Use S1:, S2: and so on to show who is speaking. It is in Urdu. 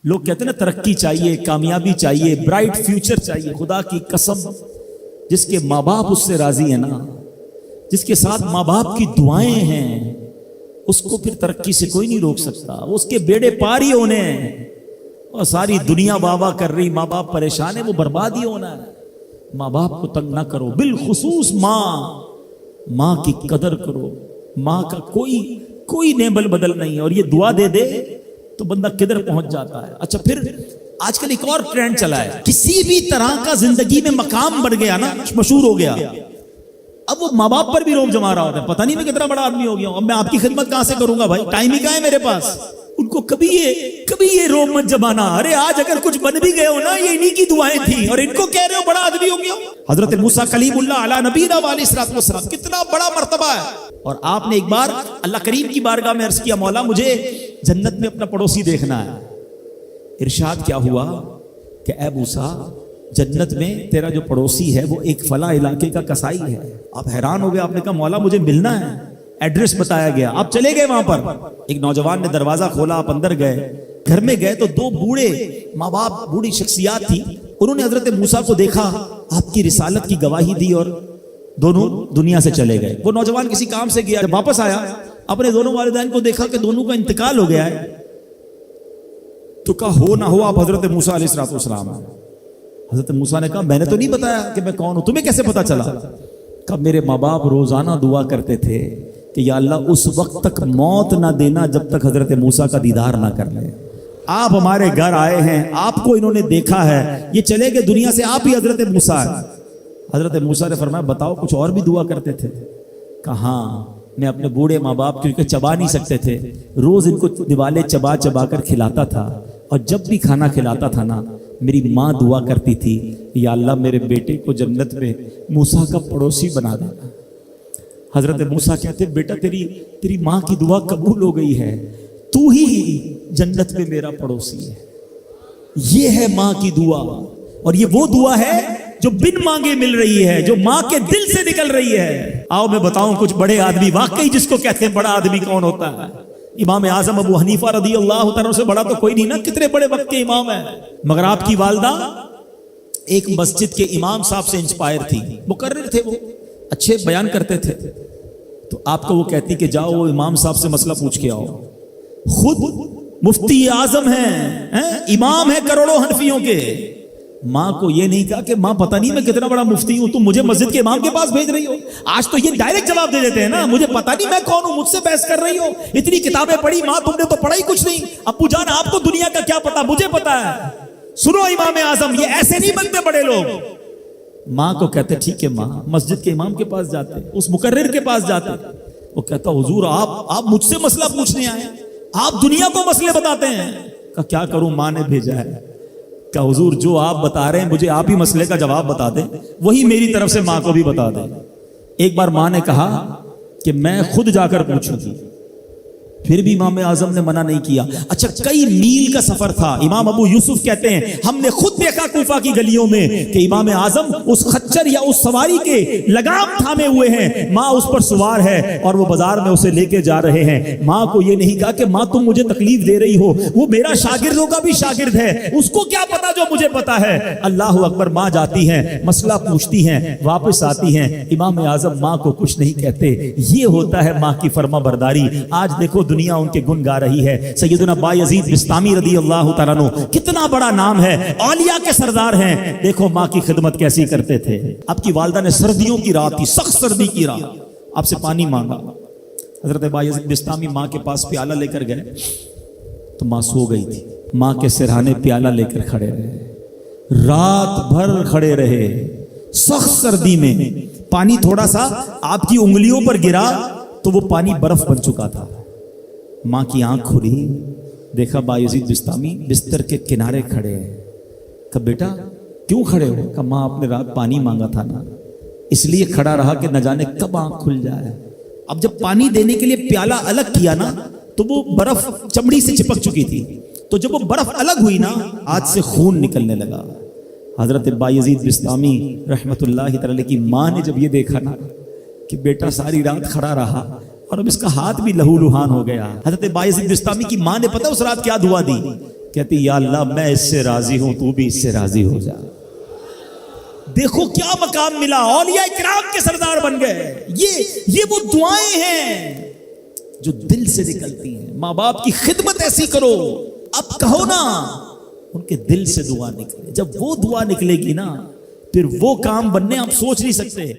S1: لوگ کہتے ہیں نا ترقی چاہیے، کامیابی چاہیے، برائٹ فیوچر چاہیے. خدا کی قسم جس کے ماں باپ اس سے راضی ہیں نا، جس کے ساتھ ماں باپ کی دعائیں ہیں، اس کو پھر ترقی سے کوئی نہیں روک سکتا. اس کے بیڑے پار ہی ہونے ہیں. اور ساری دنیا واہ واہ کر رہی، ماں باپ پریشان ہے، وہ برباد ہی ہونا ہے. ماں باپ کو تنگ نہ کرو، بالخصوص ماں کی قدر کرو. ماں کا کوئی نیبل بدل نہیں ہے. اور یہ دعا دے دے تو بندہ کدھر پہنچ جاتا ہے. اچھا پھر آج کل ایک اور ٹرینڈ چلا ہے، کسی بھی طرح کا زندگی میں مقام بڑھ گیا نا، مشہور ہو گیا، اب وہ ماں باپ پر بھی روب جما رہا ہوتا ہے. پتہ نہیں میں کتنا بڑا آدمی ہو گیا ہوں، اب میں آپ کی خدمت کہاں سے کروں گا بھائی، ٹائم ہی کہاں ہے میرے پاس. ان کو کبھی یہ روب مت جمانا. ارے آج اگر کچھ بن بھی گئے ہو نا، یہ انہی کی دعائیں تھیں، اور ان کو کہہ رہے ہو بڑا آدمی ہو گیا. حضرت موسیٰ کلیم اللہ علی نبینا علیہ الصلوۃ والسلام، کتنا بڑا مرتبہ ہے. اور آپ نے ایک بار اللہ کریم کی بارگاہ میں عرض کیا، مولا مجھے جنت میں اپنا پڑوسی دیکھنا ہے. ارشاد کیا ہوا کہ اے موسیٰ، جنت میں تیرا جو پڑوسی ہے وہ ایک فلاں علاقے کا کسائی ہے. آپ حیران ہو گئے، آپ نے کہا مولا مجھے ملنا ہے. ایڈریس بتایا گیا، آپ چلے گئے وہاں پر. ایک نوجوان نے دروازہ کھولا، آپ اندر گئے. گھر میں گئے تو دو بوڑھے ماں باپ، بوڑھی شخصیات تھی. انہوں نے حضرت موسیٰ کو دیکھا، آپ کی رسالت کی گواہی دی، اور دونوں دنیا سے چلے گئے. وہ نوجوان کسی کام سے گیا، جب واپس آیا اپنے دونوں والدین کو دیکھا کہ دونوں کا انتقال ہو گیا ہے. تو کہا ہو نہ ہو آپ حضرت موسیٰ علیہ الصلوۃ والسلام ہیں. حضرت موسیٰ نے کہا میں نے تو نہیں بتایا کہ میں کون ہوں، تمہیں کیسے پتا چلا؟ کہا میرے ماں باپ روزانہ دعا کرتے تھے کہ یا اللہ اس وقت تک موت نہ دینا جب تک حضرت موسیٰ کا دیدار نہ کر لیں. آپ ہمارے گھر آئے ہیں، آپ کو انہوں نے دیکھا ہے، یہ چلے گئے دنیا سے، آپ ہی حضرت موسیٰ ہیں. حضرت موسیٰ نے فرمایا بتاؤ کچھ اور بھی دعا کرتے تھے؟ کہا ہاں، میں اپنے بوڑھے ماں باپ کیونکہ چبا نہیں سکتے تھے، روز ان کو دیوالے چبا چبا کر کھلاتا تھا. اور جب بھی کھانا کھلاتا تھا نا، میری ماں دعا کرتی تھی یا اللہ میرے بیٹے کو جنت میں موسیٰ کا پڑوسی بنا دینا. حضرت موسیٰ کہتے بیٹا تیری ماں کی دعا قبول ہو گئی ہے، تو ہی جنت میں میرا پڑوسی ہے. یہ ہے ماں کی دعا. اور یہ وہ دعا ہے جو بن مانگے مل رہی ہے، جو ماں کے دل سے نکل رہی ہے. آؤ میں بتاؤں کچھ بڑے آدمی، واقعی جس کو کہتے ہیں بڑا آدمی کون ہوتا ہے. امام اعظم ابو حنیفہ رضی اللہ تعالیٰ سے بڑا تو کوئی نہیں نا، کتنے بڑے وقت کے امام ہیں. مگر آپ کی والدہ ایک مسجد کے امام صاحب سے انسپائر تھی، مقرر تھے، وہ اچھے بیان کرتے تھے. تو آپ کو وہ کہتی کہ جاؤ وہ امام صاحب سے مسئلہ پوچھ کے آؤ. خود مفتی اعظم ہیں، امام ہیں کروڑوں حنفیوں کے. ماں کو یہ نہیں کہا کہ ماں پتہ نہیں میں کتنا بڑا مفتی ہوں، تم مجھے مسجد کے امام کے پاس بھیج رہی ہو. آج تو یہ ڈائریکٹ جواب دے دیتے ہیں نا، مجھے پتہ نہیں میں کون ہوں، مجھ سے بحث کر رہی ہو، اتنی کتابیں پڑھی ماں، تم نے تو پڑھا ہی کچھ نہیں. ابو جان آپ کو دنیا کا کیا پتا، مجھے پتا ہے. سنو امام اعظم، یہ ایسے نہیں بنتے بڑے لوگ. ماں کو کہتے ٹھیک ہے ماں، مسجد کے امام کے پاس جاتے، اس مقرر کے پاس جاتے. وہ کہتا حضور آپ مجھ سے مسئلہ پوچھنے آئے، آپ دنیا کو مسئلے بتاتے ہیں. کہ کیا کروں، ماں نے بھیجا ہے. کہ حضور جو آپ بتا رہے ہیں مجھے آپ ہی مسئلے کا جواب بتا دیں، وہی میری طرف سے ماں کو بھی بتا دیں. ایک بار ماں نے کہا کہ میں خود جا کر پوچھوں گی، پھر بھی امام اعظم نے منع نہیں کیا. اچھا کئی میل کا سفر تھا. امام ابو یوسف کہتے ہیں ہم نے خود دیکھا کوفہ کی گلیوں میں کہ امام اعظم اس خچر یا اس سواری کے لگام تھامے ہوئے ہیں، ماں اس پر سوار ہے اور وہ بازار میں اسے لے کے جا رہے ہیں. ماں کو یہ نہیں کہا کہ ماں تم مجھے تکلیف دے رہی ہو، وہ میرا شاگردوں کا بھی شاگرد ہے، اس کو کیا پتا جو مجھے پتا ہے. اللہ اکبر. ماں جاتی ہیں، مسئلہ پوچھتی ہیں، واپس آتی ہیں، امام اعظم ماں کو کچھ نہیں کہتے. یہ ہوتا ہے ماں کی فرما برداری. آج دیکھو دنیا ان کے گن گا رہی ہے. سیدنا بایزید بستامی رضی اللہ تعالیٰ عنہ، کتنا بڑا نام ہے، اولیاء کے سردار ہیں. دیکھو ماں کی خدمت کیسی کرتے تھے. آپ کی والدہ نے سردیوں کی رات تھی، سخت سردی کی رات، آپ سے پانی مانگا. حضرت بایزید بستامی ماں کے پاس پیالہ لے کر گئے تو ماں سو گئی تھی. ماں کے سرہانے پیالہ لے کر کھڑے رہے، رات بھر کھڑے رہے سخت سردی میں. پانی تھوڑا سا آپ کی انگلیوں پر گرا تو وہ پانی برف بن چکا تھا. ماں کی آنکھ کھلی، دیکھا بایزید بستامی بستر کے کنارے کھڑے ہیں. کہا بیٹا کیوں کھڑے ہو؟ کہا ماں آپ نے رات پانی مانگا تھا نا، اس لیے کھڑا رہا کہ نہ جانے کب آنکھ کھل جائے. اب جب پانی دینے کے لیے پیالہ الگ کیا نا تو وہ برف چمڑی سے چپک چکی تھی، تو جب وہ برف الگ ہوئی نا آج سے خون نکلنے لگا. حضرت بایزید بستامی رحمت اللہ تعالی کی ماں نے جب یہ دیکھا نا کہ بیٹا ساری رات کھڑا رہا اور اب اس کا ہاتھ بھی لہو لہان ہو گیا. حضرت بایزید بستامی کی ماں نے پتہ اس رات کیا دعا دی کہ کہتی یا اللہ میں اس سے راضی ہوں، تو بھی اس سے راضی ہو جا۔ دیکھو کیا مقام ملا، اولیاء کرام کے سردار بن گئے۔ یہ وہ دعائیں ہیں جو دل سے نکلتی ہیں۔ ماں باپ کی خدمت ایسی کرو، اب کہو نا ان کے دل سے دعا نکلے۔ جب وہ دعا نکلے گی نا، پھر وہ کام بننے آپ سوچ نہیں سکتے۔